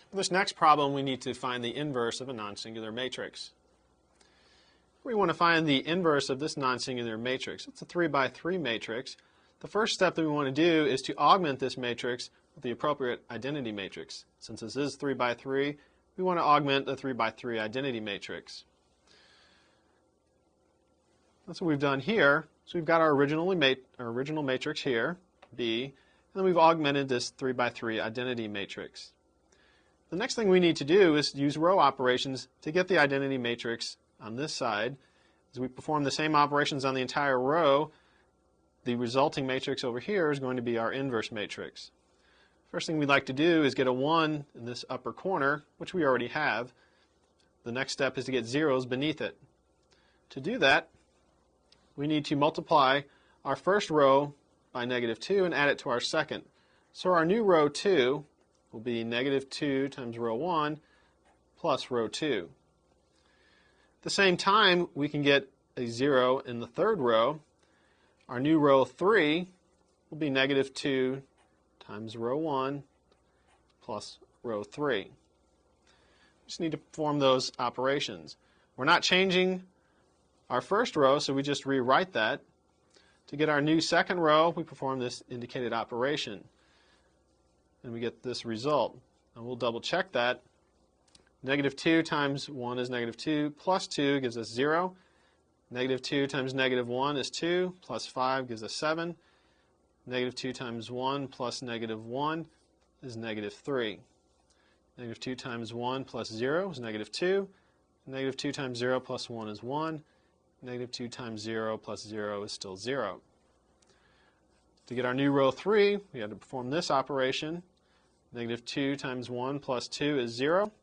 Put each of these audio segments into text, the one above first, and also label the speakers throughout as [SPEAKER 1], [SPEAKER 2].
[SPEAKER 1] For this next problem, we need to find the inverse of a non-singular matrix. We want to find the inverse of this non-singular matrix. It's a 3 by 3 matrix. The first step that we want to do is to augment this matrix with the appropriate identity matrix. Since this is 3 by 3, we want to augment the 3 by 3 identity matrix. That's what we've done here. So we've got our original matrix here, B, and then we've augmented this 3 by 3 identity matrix. The next thing we need to do is use row operations to get the identity matrix on this side. As we perform the same operations on the entire row, the resulting matrix over here is going to be our inverse matrix. First thing we'd like to do is get a 1 in this upper corner, which we already have. The next step is to get zeros beneath it. To do that, we need to multiply our first row by -2 and add it to our second. So our new row 2 will be -2 times row 1 plus row 2. At the same time, we can get a 0 in the third row. Our new row 3 will be -2 times row 1 plus row 3. We just need to perform those operations. We're not changing our first row, so we just rewrite that. To get our new second row, we perform this indicated operation, and we get this result. And we'll double check that. -2 times 1 is -2, plus 2 gives us 0. -2 times -1 is 2, plus 5 gives us 7. -2 times 1 plus -1 is -3. -2 times 1 plus 0 is -2. -2 times 0 plus 1 is 1. -2 times 0 plus 0 is still 0. To get our new row 3, we have to perform this operation. -2 times 1 plus 2 is 0.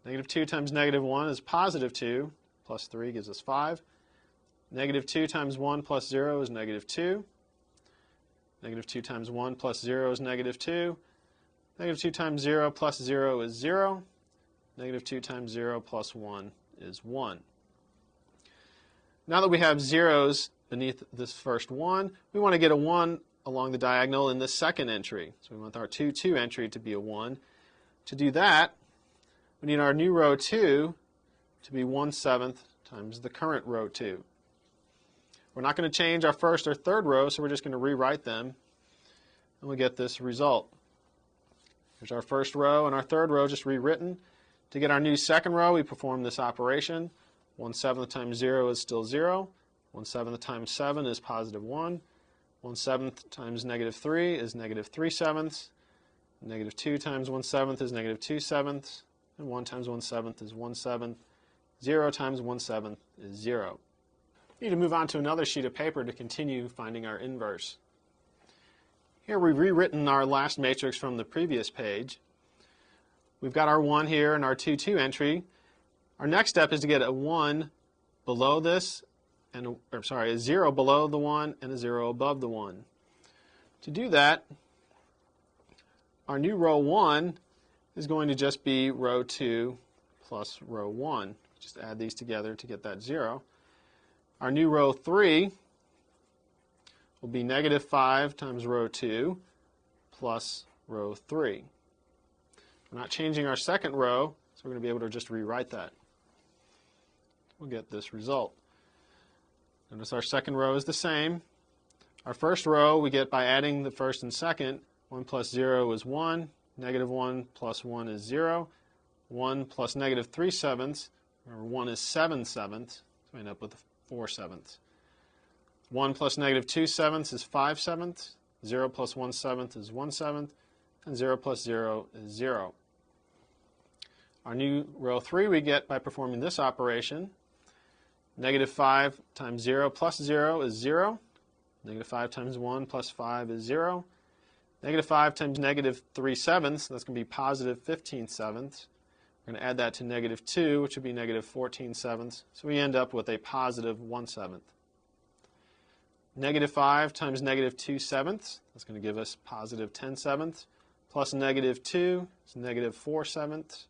[SPEAKER 1] -2 times -1 is +2, plus 3 gives us 5. -2 times 1 plus 0 is -2. -2 times 1 plus 0 is -2. -2 times 0 plus 0 is 0. -2 times 0 plus 1 is 1. Now that we have zeros beneath this first 1, we want to get a 1 along the diagonal in this second entry. So we want our 2 entry to be a 1. To do that, we need our new row 2 to be 1/7 times the current row 2. We're not going to change our first or third row, so we're just going to rewrite them, and we get this result. Here's our first row and our third row just rewritten. To get our new second row, we perform this operation. 1/7 times 0 is still 0. 1/7 times 7 is +1. 1/7 times -3 is -3/7. -2 times 1/7 is -2/7. And 1 times 1/7 is 1/7. 0 times 1/7 is 0. We need to move on to another sheet of paper to continue finding our inverse. Here we've rewritten our last matrix from the previous page. We've got our 1 here and our 2 entry. Our next step is to get a 1 below this, and a 0 below the 1 and a 0 above the 1. To do that, our new row 1 is going to just be row 2 plus row 1. Just add these together to get that 0. Our new row 3 will be -5 times row 2 plus row 3. We're not changing our second row, so we're going to be able to just rewrite that. We'll get this result. Notice our second row is the same. Our first row we get by adding the first and second. 1 plus 0 is 1. -1 plus 1 is 0. 1 plus -3/7. Remember, 1 is 7/7. So we end up with 4/7. 1 plus -2/7 is 5/7. 0 plus 1/7 is 1/7. And 0 plus 0 is 0. Our new row 3 we get by performing this operation. -5 times 0 plus 0 is 0. -5 times 1 plus 5 is 0. -5 times -3/7, that's going to be +15/7. We're going to add that to -2, which would be -14/7. So we end up with a +1/7. -5 times -2/7, that's going to give us +10/7. Plus -2 is -4/7.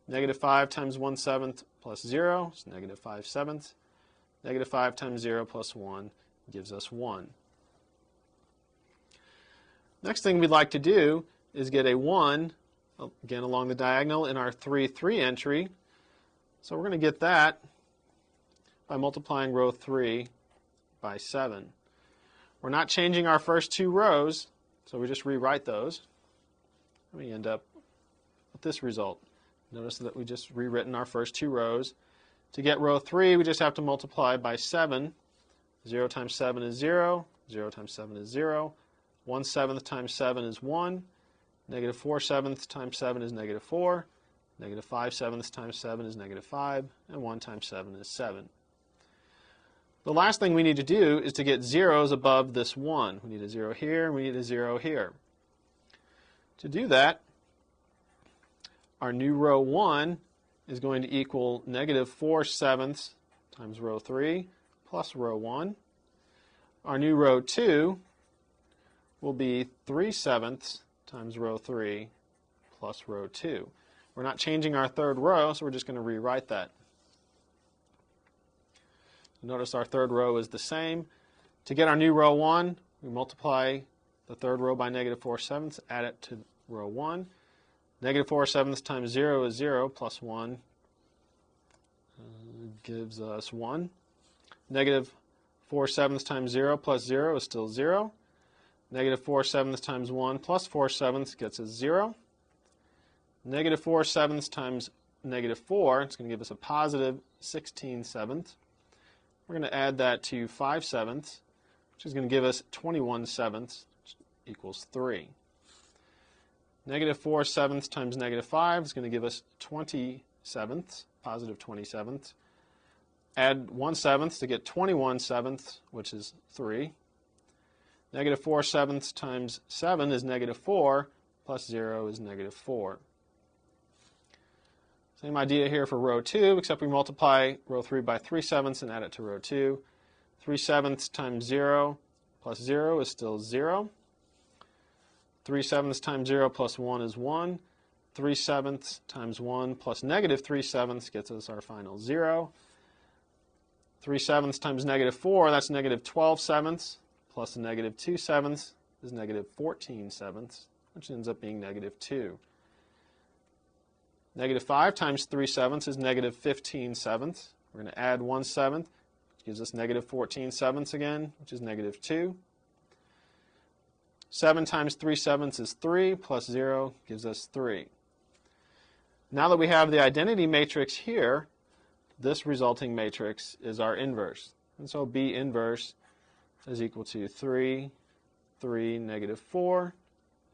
[SPEAKER 1] -5 times 1/7 plus 0 is -5/7. -5 times 0 plus 1 gives us 1. Next thing we'd like to do is get a 1 again along the diagonal in our 3, 3 entry. So we're going to get that by multiplying row 3 by 7. We're not changing our first 2 rows, so we just rewrite those. And we end up with this result. Notice that we just rewritten our first 2 rows. To get row 3, we just have to multiply by 7. 0 times 7 is 0. 0 times 7 is 0. 1/7 times 7 is 1. Negative 4/7 times 7 is negative 4. Negative 5/7 times 7 is negative 5. And 1 times 7 is 7. The last thing we need to do is to get zeros above this 1. We need a 0 here, and we need a 0 here. To do that, our new row 1 is going to equal negative 4/7 times row 3 plus row 1. Our new row 2 will be 3/7 times row 3 plus row 2. We're not changing our third row, so we're just going to rewrite that. Notice our third row is the same. To get our new row 1, we multiply the third row by negative 4/7, add it to row 1. Negative 4/7 times 0 is 0, plus 1 gives us 1. Negative 4/7 times 0 plus 0 is still 0. Negative 4/7 times 1 plus 4/7 gets us 0. Negative 4/7 times negative 4, it's going to give us a positive 16/7. We're going to add that to 5/7, which is going to give us 21/7, which equals 3. Negative 4/7 times negative 5 is going to give us 27, positive 27. Add 1/7 to get 21/7, which is 3. Negative 4/7 times 7 is negative 4, plus 0 is negative 4. Same idea here for row 2, except we multiply row 3 by 3/7 and add it to row 2. 3/7 times 0 plus 0 is still 0. 3/7 times 0 plus 1 is 1. 3/7 times 1 plus negative 3/7 gets us our final 0. 3/7 times negative 4, that's negative 12/7, plus a negative 2/7 is negative 14/7, which ends up being negative 2. Negative 5 times 3/7 is negative 15/7. We're going to add 1/7, which gives us negative 14/7 again, which is negative 2. 7 times 3/7 is 3, plus 0 gives us 3. Now that we have the identity matrix here, this resulting matrix is our inverse. And so B inverse is equal to 3, 3, negative 4,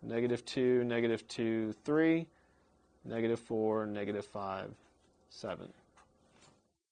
[SPEAKER 1] negative 2, negative 2, 3, negative 4, negative 5, 7.